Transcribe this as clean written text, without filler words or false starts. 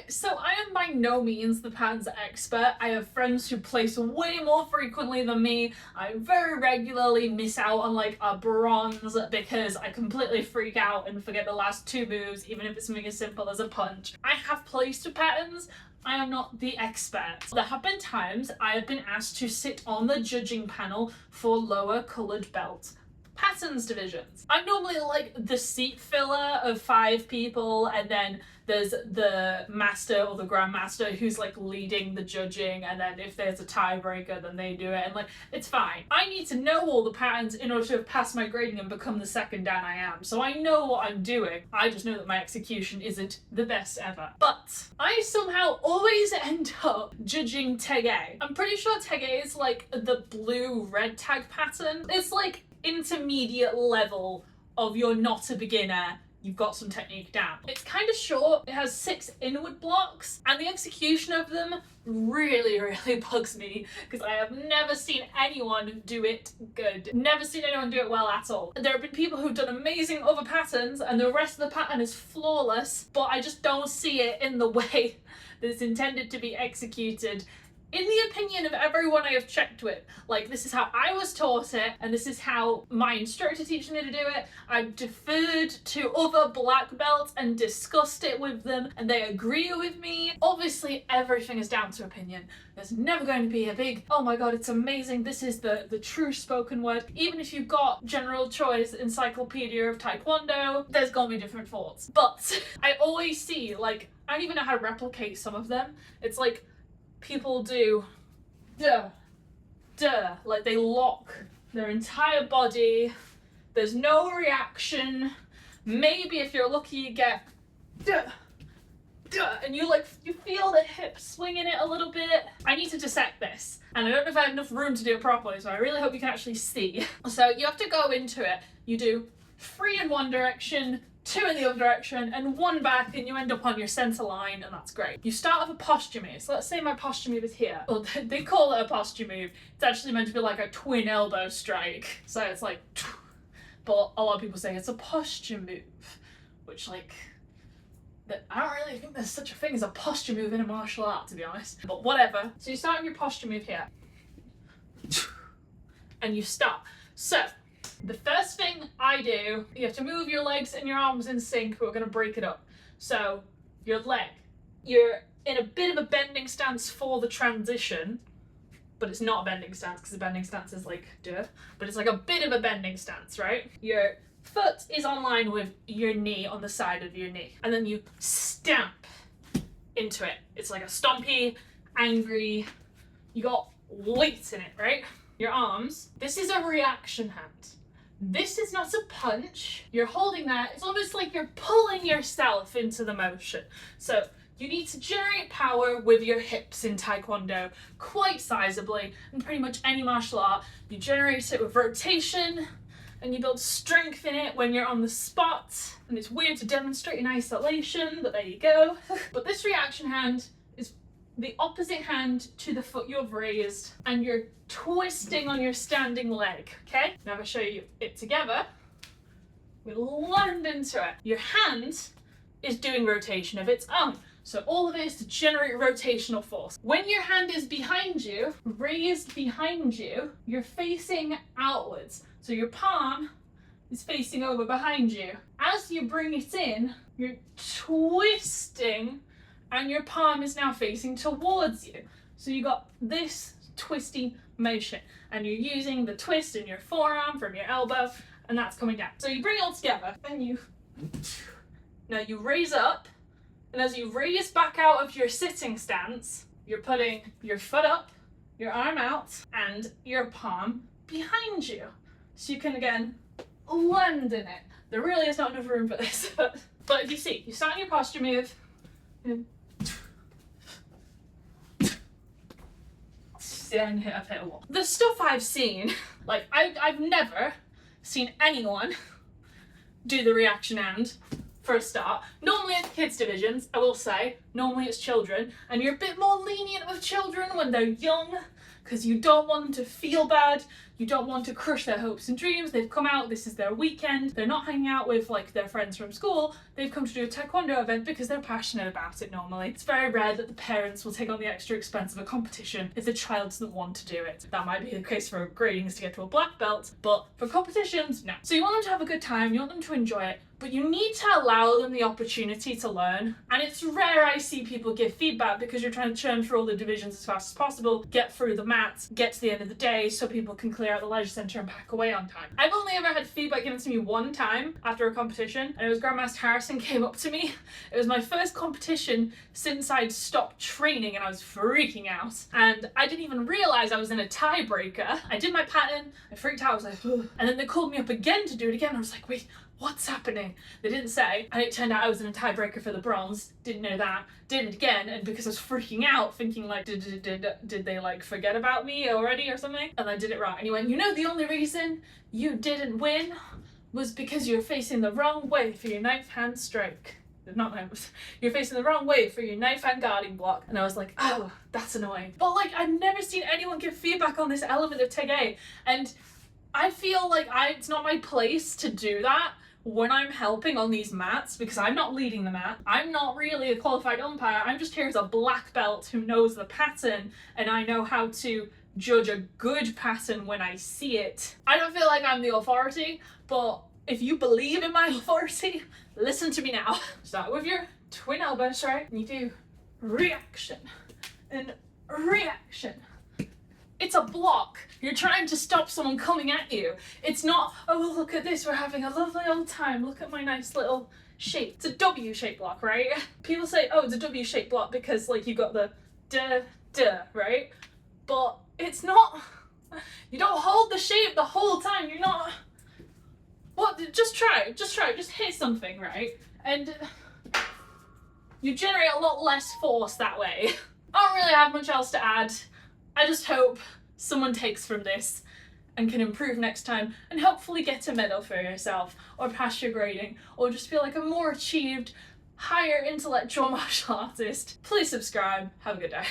so I am by no means the patterns expert. I have friends who place way more frequently than me. I very regularly miss out on like a bronze because I completely freak out and forget the last two moves, even if it's something as simple as a punch. I have placed patterns. I am not the expert. There have been times I have been asked to sit on the judging panel for lower coloured belt patterns divisions. I'm normally like the seat filler of 5 people, and then there's the master or the grandmaster who's like leading the judging, and then if there's a tiebreaker then they do it, and like it's fine. I need to know all the patterns in order to have passed my grading and become the second Dan I am, so I know what I'm doing. I just know that my execution isn't the best ever. But I somehow always end up judging Tege. I'm pretty sure Tege is like the blue red tag pattern. It's like intermediate level of you're not a beginner, you've got some technique down. It's kind of short, it has 6 inward blocks, and the execution of them really bugs me because I have never seen anyone do it good. Never seen anyone do it well at all. There have been people who've done amazing other patterns and the rest of the pattern is flawless, but I just don't see it in the way that it's intended to be executed. In the opinion of everyone I have checked with, like this is how I was taught it, and this is how my instructor teaches me to do it. I've deferred to other black belts and discussed it with them, and they agree with me. Obviously, everything is down to opinion. There's never going to be a big, oh my god, it's amazing, this is the true spoken word. Even if you've got General Choi's Encyclopedia of Taekwondo, there's gonna be different thoughts. But I always see, like, I don't even know how to replicate some of them. It's like, people do duh, like they lock their entire body, there's no reaction, maybe if you're lucky you get duh, and you feel the hip swing in it a little bit. I need to dissect this, and I don't know if I have enough room to do it properly, so I really hope you can actually see. So you have to go into it, you do 3 in one direction, 2 in the other direction, and 1 back, and you end up on your center line, and that's great. You start with a posture move. So let's say my posture move is here. Well, they call it a posture move. It's actually meant to be like a twin elbow strike. So it's like, but a lot of people say it's a posture move, which like, I don't really think there's such a thing as a posture move in a martial art, to be honest. But whatever. So you start your posture move here, and you start. So the first thing I do, you have to move your legs and your arms in sync, but we're going to break it up. So your leg, you're in a bit of a bending stance for the transition, but it's not a bending stance because the bending stance is like duh, but it's like a bit of a bending stance, right? Your foot is on line with your knee on the side of your knee, and then you stamp into it. It's like a stompy, angry, you got weight in it, right? Your arms, this is a reaction hand. This is not a punch. You're holding that. It's almost like you're pulling yourself into the motion. So you need to generate power with your hips in Taekwondo quite sizably. In pretty much any martial art, you generate it with rotation and you build strength in it when you're on the spot. And it's weird to demonstrate in isolation, but there you go. But this reaction hand is the opposite hand to the foot you've raised, and you're twisting on your standing leg, okay? Now I'm gonna show you it together. We land into it. Your hand is doing rotation of its own. So all of it is to generate rotational force. When your hand is behind you, raised behind you, you're facing outwards. So your palm is facing over behind you. As you bring it in, you're twisting, and your palm is now facing towards you. So you got this twisty motion, and you're using the twist in your forearm from your elbow, and that's coming down. So you bring it all together, and now you raise up, and as you raise back out of your sitting stance, you're putting your foot up, your arm out, and your palm behind you. So you can again land in it. There really is not enough room for this, but if you see, you start your posture move, and I've hit a wall. The stuff I've seen, like I've never seen anyone do the reaction hand for a start. Normally it's kids divisions, I will say. Normally it's children, and you're a bit more lenient with children when they're young, because you don't want them to feel bad. You don't want to crush their hopes and dreams. They've come out, this is their weekend. They're not hanging out with like their friends from school. They've come to do a taekwondo event because they're passionate about it normally. It's very rare that the parents will take on the extra expense of a competition if the child doesn't want to do it. That might be the case for gradings to get to a black belt, but for competitions, no. So you want them to have a good time, you want them to enjoy it, but you need to allow them the opportunity to learn. And it's rare I see people give feedback because you're trying to churn through all the divisions as fast as possible, get through the mats, get to the end of the day so people can clear out the leisure centre and pack away on time. I've only ever had feedback given to me one time after a competition, and it was Grandmaster Harrison came up to me. It was my first competition since I'd stopped training and I was freaking out. And I didn't even realise I was in a tiebreaker. I did my pattern, I freaked out, I was like, ugh. And then they called me up again to do it again. I was like, wait, what's happening? They didn't say, and it turned out I was in a tiebreaker for the bronze. Didn't know that. Did it again, and because I was freaking out, thinking like, did they like forget about me already or something? And I did it wrong. And he went, you know, the only reason you didn't win was because you're facing the wrong way for your knife hand strike. Not that, you're facing the wrong way for your knife hand guarding block. And I was like, oh, that's annoying. But like, I've never seen anyone give feedback on this element of Taegye, and I feel like it's not my place to do that when I'm helping on these mats, because I'm not leading the mat. I'm not really a qualified umpire. I'm just here as a black belt who knows the pattern, and I know how to judge a good pattern when I see it. I don't feel like I'm the authority, but if you believe in my authority, listen to me now. Start with your twin elbows, right? And you do reaction and reaction. It's a block. You're trying to stop someone coming at you. It's not, oh, look at this, we're having a lovely old time. Look at my nice little shape. It's a W-shaped block, right? People say, oh, it's a W-shaped block because like you got the duh, right? But it's not, you don't hold the shape the whole time. You're not, what, just try, just hit something, right? And you generate a lot less force that way. I don't really have much else to add. I just hope someone takes from this and can improve next time and hopefully get a medal for yourself or pass your grading or just feel like a more achieved, higher intellectual martial artist. Please subscribe. Have a good day.